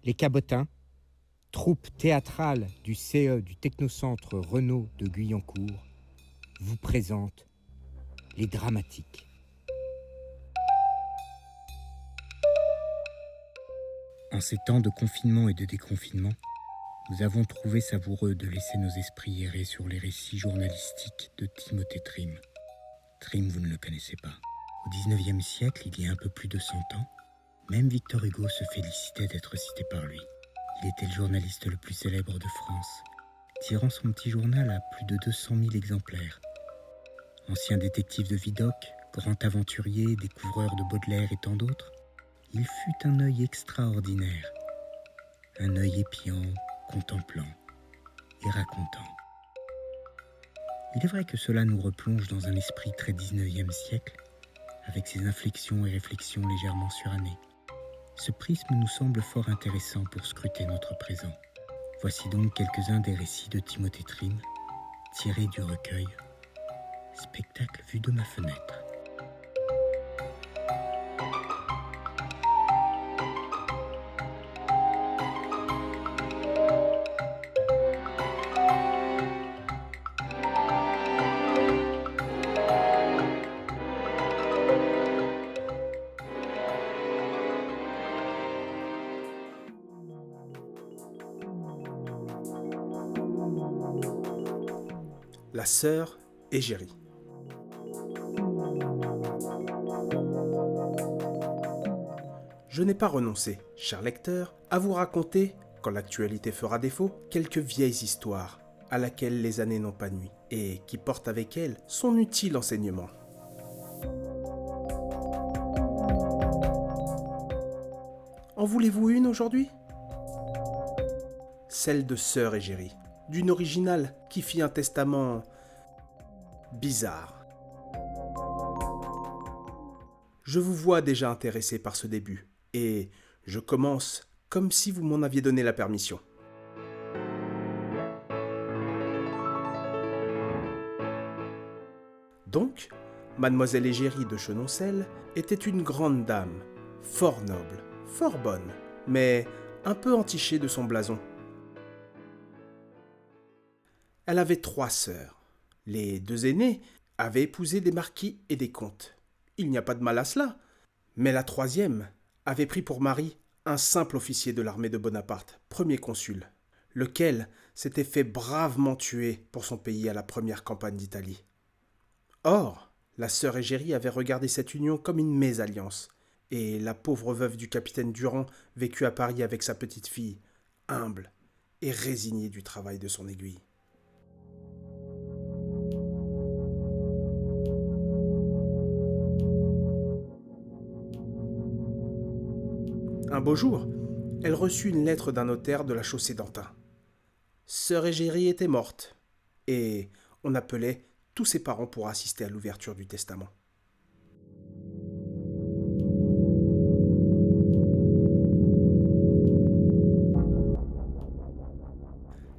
Les Cabotins, troupe théâtrale du CE du Technocentre Renaud de Guyancourt, vous présente Les Dramatiques. En ces temps de confinement et de déconfinement, nous avons trouvé savoureux de laisser nos esprits errer sur les récits journalistiques de Timothée Trim. Trim, vous ne le connaissez pas. Au XIXe siècle, il y a un peu plus de 100 ans, même Victor Hugo se félicitait d'être cité par lui. Il était le journaliste le plus célèbre de France, tirant son petit journal à plus de 200 000 exemplaires. Ancien détective de Vidocq, grand aventurier, découvreur de Baudelaire et tant d'autres, il fut un œil extraordinaire, un œil épiant, contemplant et racontant. Il est vrai que cela nous replonge dans un esprit très 19e siècle, avec ses inflexions et réflexions légèrement surannées. Ce prisme nous semble fort intéressant pour scruter notre présent. Voici donc quelques-uns des récits de Timothée Trim, tirés du recueil « Spectacle vu de ma fenêtre ». La sœur Égérie. Je n'ai pas renoncé, cher lecteur, à vous raconter, quand l'actualité fera défaut, quelques vieilles histoires à laquelle les années n'ont pas nui et qui portent avec elles son utile enseignement. En voulez-vous une aujourd'hui ? Celle de sœur Égérie, d'une originale qui fit un testament bizarre. Je vous vois déjà intéressé par ce début, et je commence comme si vous m'en aviez donné la permission. Donc, mademoiselle Égérie de Chenonceaux était une grande dame, fort noble, fort bonne, mais un peu entichée de son blason. Elle avait 3 sœurs. Les 2 aînées avaient épousé des marquis et des comtes. Il n'y a pas de mal à cela. Mais la 3e avait pris pour mari un simple officier de l'armée de Bonaparte, premier consul, lequel s'était fait bravement tuer pour son pays à la première campagne d'Italie. Or, la sœur Égérie avait regardé cette union comme une mésalliance, et la pauvre veuve du capitaine Durand vécut à Paris avec sa petite fille, humble et résignée du travail de son aiguille. Un beau jour, elle reçut une lettre d'un notaire de la chaussée d'Antin. Sœur Égérie était morte, et on appelait tous ses parents pour assister à l'ouverture du testament.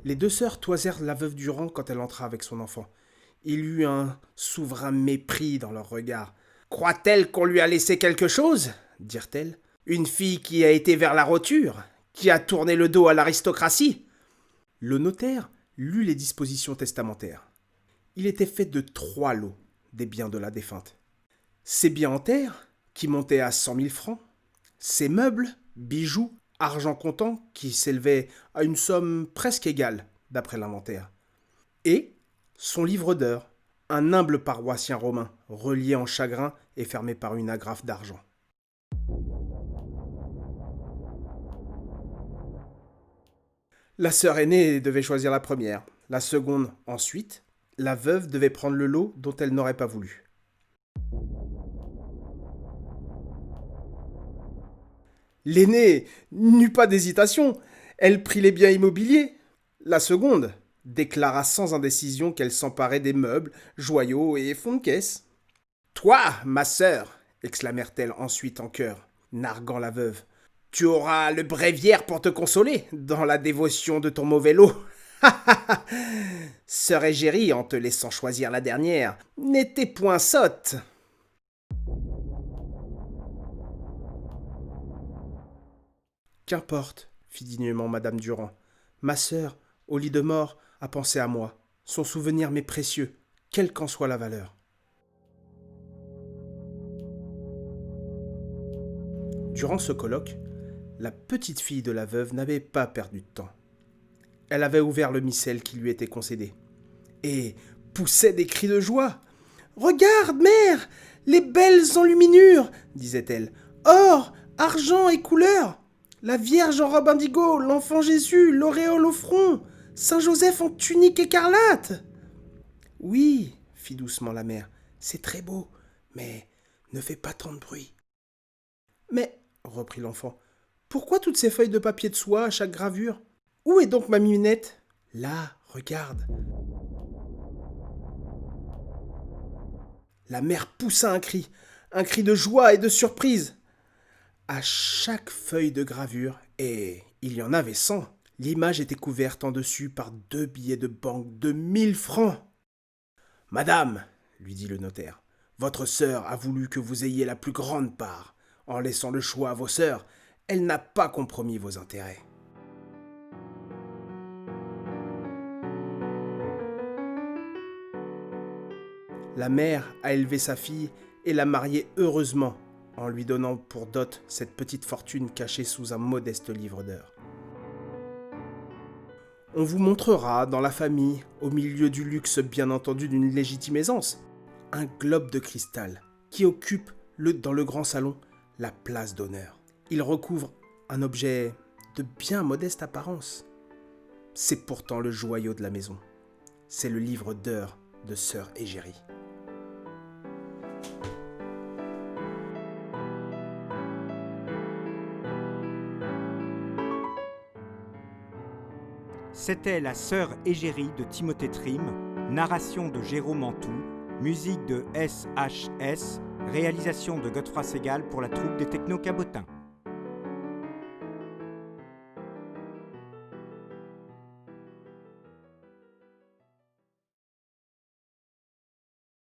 Les 2 sœurs toisèrent la veuve Durand quand elle entra avec son enfant. Il y eut un souverain mépris dans leurs regards. « Croit-elle qu'on lui a laissé quelque chose ?» dirent-elles. « Une fille qui a été vers la roture, qui a tourné le dos à l'aristocratie ?» Le notaire lut les dispositions testamentaires. Il était fait de 3 lots des biens de la défunte. Ses biens en terre, qui montaient à 100 000 francs, ses meubles, bijoux, argent comptant, qui s'élevaient à une somme presque égale, d'après l'inventaire, et son livre d'heures, un humble paroissien romain, relié en chagrin et fermé par une agrafe d'argent. La sœur aînée devait choisir la première, la seconde ensuite. La veuve devait prendre le lot dont elle n'aurait pas voulu. L'aînée n'eut pas d'hésitation, elle prit les biens immobiliers. La seconde déclara sans indécision qu'elle s'emparait des meubles, joyaux et fonds de caisse. « Toi, ma sœur !» exclamèrent-elles ensuite en chœur, narguant la veuve. « Tu auras le bréviaire pour te consoler dans la dévotion de ton mauvais lot. » Sœur Égérie, en te laissant choisir la dernière, n'était point sotte. Qu'importe, fit dignement madame Durand. Ma sœur, au lit de mort, a pensé à moi. Son souvenir m'est précieux, quelle qu'en soit la valeur. Durant ce colloque, la petite fille de la veuve n'avait pas perdu de temps. Elle avait ouvert le missel qui lui était concédé et poussait des cris de joie. « Regarde, mère, les belles enluminures !» disait-elle. « Or, argent et couleurs, la Vierge en robe indigo, l'enfant Jésus, l'auréole au front, Saint Joseph en tunique écarlate. »« Oui, fit doucement la mère, c'est très beau, mais ne fais pas tant de bruit. »« Mais, reprit l'enfant, pourquoi toutes ces feuilles de papier de soie à chaque gravure ? Où est donc ma miminette ? Là, regarde. » La mère poussa un cri de joie et de surprise. À chaque feuille de gravure, et il y en avait 100, l'image était couverte en dessus par 2 billets de banque de 1000 francs. « Madame, lui dit le notaire, votre sœur a voulu que vous ayez la plus grande part. En laissant le choix à vos sœurs, elle n'a pas compromis vos intérêts. » La mère a élevé sa fille et l'a mariée heureusement, en lui donnant pour dot cette petite fortune cachée sous un modeste livre d'heures. On vous montrera dans la famille, au milieu du luxe bien entendu d'une légitime aisance, un globe de cristal qui occupe dans le grand salon la place d'honneur. Il recouvre un objet de bien modeste apparence. C'est pourtant le joyau de la maison. C'est le livre d'heures de sœur Égérie. C'était La Sœur Égérie de Timothée Trim, narration de Jérôme Mantoux, musique de SHS, réalisation de Godefroy Segal pour la troupe des Techno-Cabotins.